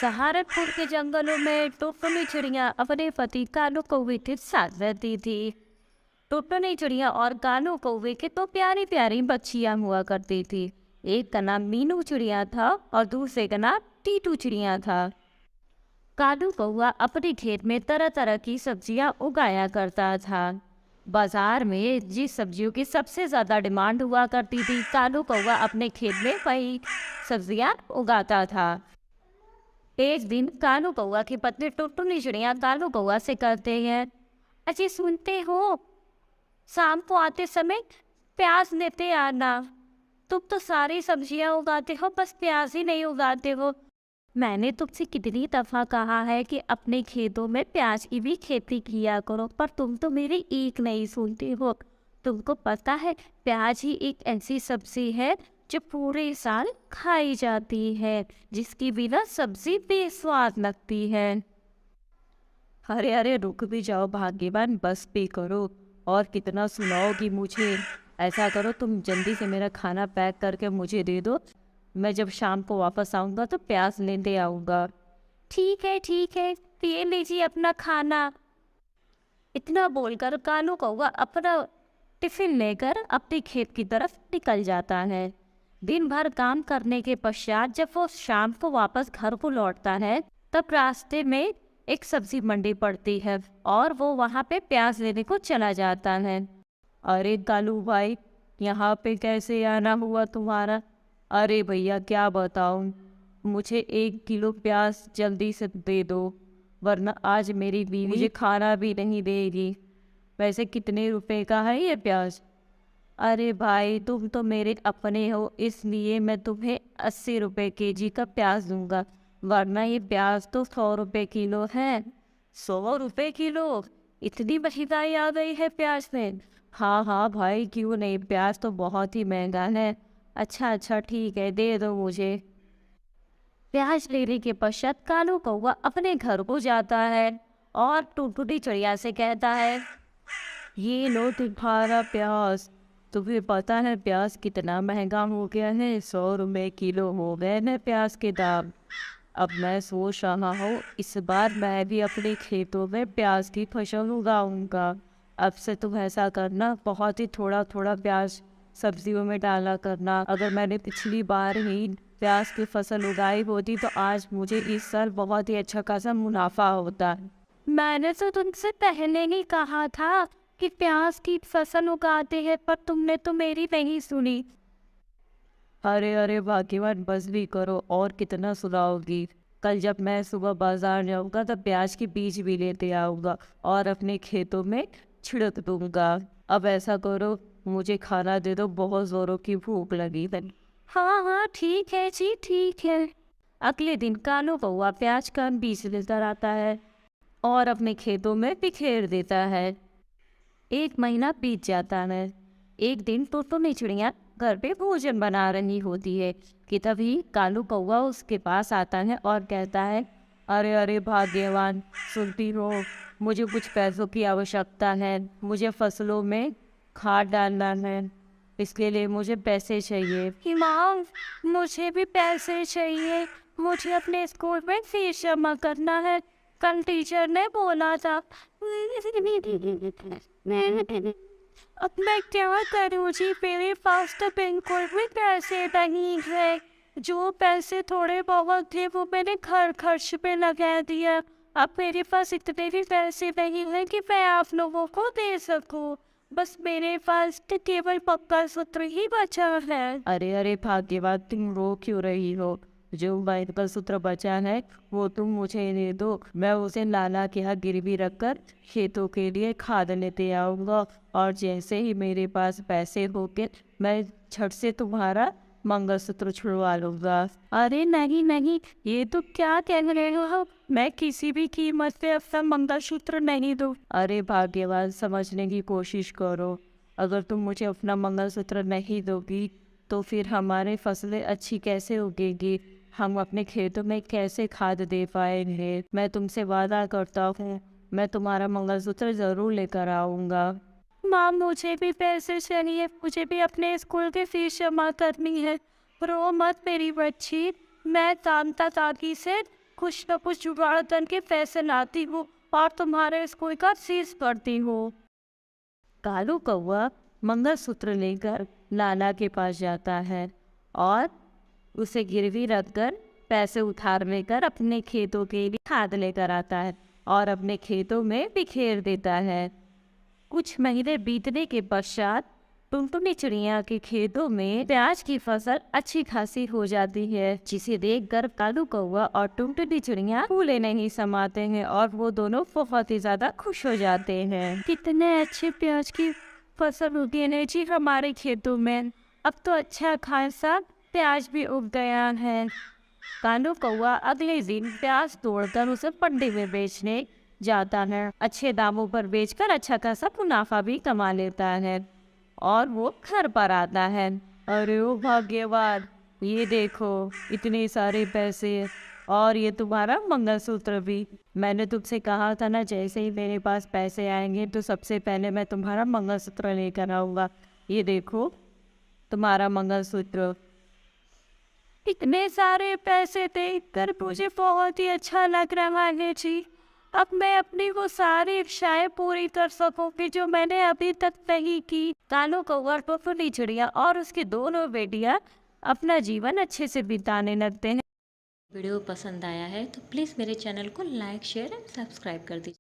सहारनपुर के जंगलों में टुनटुनी चिड़िया अपने पति कालू कौवे के साथ रहती थी। टुनटुनी चिड़िया और कालू कौवे के तो प्यारी प्यारी बच्चियां हुआ करती थी। एक का नाम मीनू चिड़िया था और दूसरे का नाम टीटू चिड़िया था। कालू कौवा अपने खेत में तरह तरह की सब्जियां उगाया करता था। बाजार में जिस सब्जियों की सबसे ज्यादा डिमांड हुआ करती थी, कालू कौवा अपने खेत में वही सब्जियां उगाता था। एक दिन कालू कौवा की पत्नी टुनटुनी चिड़िया कालू कौवा से कहते हैं, अजी सुनते हो, शाम को आते समय प्याज लेते आना। तुम तो सारी सब्जियां उगाते हो, बस प्याज ही नहीं उगाते हो। मैंने तुमसे कितनी दफा कहा है कि अपने खेतों में प्याज की भी खेती किया करो, पर तुम तो मेरी एक नहीं सुनते हो। तुमको पता है, प्याज ही एक ऐसी सब्जी है जो पूरे साल खाई जाती है, जिसकी बिना सब्जी बेस्वाद लगती है। अरे अरे रुक भी जाओ भाग्यवान, बस भी करो। और कितना सुनाओगी मुझे? ऐसा करो, तुम जल्दी से मेरा खाना पैक करके मुझे दे दो। मैं जब शाम को वापस आऊँगा तो प्याज लेते आऊँगा। ठीक है, ये लीजिए अपना खाना। इतना बोलकर कालू कौवा अपना टिफिन लेकर अपने खेत की तरफ निकल जाता है। दिन भर काम करने के पश्चात जब वो शाम को वापस घर को लौटता है, तब रास्ते में एक सब्जी मंडी पड़ती है और वो वहाँ पे प्याज लेने को चला जाता है। अरे कालू भाई, यहाँ पे कैसे आना हुआ तुम्हारा? अरे भैया क्या बताऊँ, मुझे 1 किलो प्याज जल्दी से दे दो, वरना आज मेरी बीवी मुझे खाना भी नहीं देगी। वैसे कितने रुपए का है ये प्याज? अरे भाई, तुम तो मेरे अपने हो, इसलिए मैं तुम्हें 80 रुपए केजी का प्याज दूंगा, वरना ये प्याज तो 100 रुपए किलो है। 100 रुपए किलो? इतनी महंगाई आ गई है प्याज में? हाँ भाई, क्यों नहीं, प्याज तो बहुत ही महंगा है। अच्छा ठीक है, दे दो मुझे। प्याज लेने के पश्चात कालू कौवा अपने घर को जाता है और टुनटुनी चिड़िया से कहता है, ये लो तुम्हारा प्याज। तुम्हें पता है प्याज कितना महंगा हो गया है? 100 रुपए किलो हो गए न प्याज के दाम। अब मैं सोच रहा हूँ इस बार मैं भी अपने खेतों में प्याज की फसल उगाऊंगा। अब से तुम ऐसा करना, बहुत ही थोड़ा थोड़ा प्याज सब्जियों में डाला करना। अगर मैंने पिछली बार ही प्याज की फसल उगाई होती तो आज मुझे इस साल बहुत ही अच्छा खासा मुनाफा होता। मैंने तो तुमसे पहले ही कहा था कि प्याज की फसल उगाते हैं, पर तुमने तो मेरी नहीं सुनी। अरे भाग्यवान, बस भी करो, और कितना सुनाओगी? कल जब मैं सुबह बाजार जाऊंगा तब प्याज के बीज भी लेते आऊंगा और अपने खेतों में छिड़क दूंगा। अब ऐसा करो, मुझे खाना दे दो, बहुत जोरों की भूख लगी है। हाँ ठीक है जी, ठीक है। अगले दिन कालू कौवा प्याज का बीज लेकर आता है और अपने खेतों में बिखेर देता है। 1 महीना बीत जाता है। एक दिन टुनटुनी चिड़िया घर पे भोजन बना रही होती है कि तभी कालू कौवा उसके पास आता है और कहता है, अरे भाग्यवान, सुनती हो, मुझे कुछ पैसों की आवश्यकता है। मुझे फसलों में खाद डालना है, इसके लिए मुझे पैसे चाहिए। माँ, मुझे भी पैसे चाहिए। मुझे अपने स्कूल में फीस जमा करना है, कल टीचर ने बोला था। अब मैं क्या करूँ जी, मेरे पास तो बिल्कुल भी पैसे नहीं है। जो पैसे थोड़े बहुत थे वो मैंने घर खर्च पे लगा दिया। अब मेरे पास इतने भी पैसे नहीं हैं कि मैं आप लोगों को दे सकूं। बस मेरे पास तो केवल पक्का सूत्र ही बचा है। अरे भाग्यवान, तुम रो क्यों रही हो? जो मंगलसूत्र सूत्र बचा है वो तुम मुझे दे दो, मैं उसे लाला के यहाँ गिरवी रखकर खेतों के लिए खाद लेते आऊँगा, और जैसे ही मेरे पास पैसे होंगे मैं झट से तुम्हारा मंगलसूत्र छुड़वा लूँगा। अरे नहीं, ये तो क्या कह रहे हो? मैं किसी भी कीमत पे अपना मंगलसूत्र नहीं दूँ। अरे भाग्यवान, समझने की कोशिश करो। अगर तुम मुझे अपना मंगलसूत्र नहीं दोगी तो फिर हमारी फसलें अच्छी कैसे उगेगी? हम अपने खेतों में कैसे खाद दे पाएंगे? मैं तुमसे वादा करता हूँ, मैं तुम्हारा मंगलसूत्र ज़रूर लेकर आऊँगा। माँ, मुझे भी पैसे चाहिए, मुझे भी अपने स्कूल की फीस जमा करनी है। रो मत मेरी बच्ची, मैं कांता काकी से कुछ न कुछ जुगाड़ करके पैसे लाती हूँ और तुम्हारे स्कूल का फीस भरती हूँ। कालू कौवा मंगलसूत्र लेकर लाला के पास जाता है और उसे गिरवी रखकर पैसे उधार लेकर अपने खेतों के लिए खाद लेकर आता है और अपने खेतों में बिखेर देता है। कुछ महीने बीतने के पश्चात टुनटुनी चिड़िया के खेतों में प्याज की फसल अच्छी खासी हो जाती है, जिसे देखकर कालू कौवा और टुनटुनी चिड़िया फूले नहीं समाते हैं और वो दोनों बहुत ही ज्यादा खुश हो जाते हैं। कितने अच्छे प्याज की फसल उगी है जी हमारे खेतों में, अब तो अच्छा खासा प्याज भी उग गया है। कालू कौवा अगले दिन प्याज तोड़कर उसे मंडी में बेचने जाता है। अच्छे दामों पर बेचकर अच्छा खासा मुनाफा भी कमा लेता है और वो घर पर आता है। अरे ओ भाग्यवान, ये देखो इतने सारे पैसे और ये तुम्हारा मंगलसूत्र भी। मैंने तुमसे कहा था ना, जैसे ही मेरे पास पैसे आएंगे तो सबसे पहले मैं तुम्हारा मंगलसूत्र लेकर आऊँगा। ये देखो तुम्हारा मंगलसूत्र। इतने सारे पैसे देखकर मुझे बहुत ही अच्छा लग रहा है जी। अब मैं अपनी वो सारी इच्छाएं पूरी कर सकूंगी जो मैंने अभी तक नहीं की। कालू कौवा, टुनटुनी चिड़िया और उसकी दोनों बेटियां अपना जीवन अच्छे से बिताने लगते हैं। वीडियो पसंद आया है तो प्लीज़ मेरे चैनल को लाइक शेयर एंड सब्सक्राइब कर दीजिए।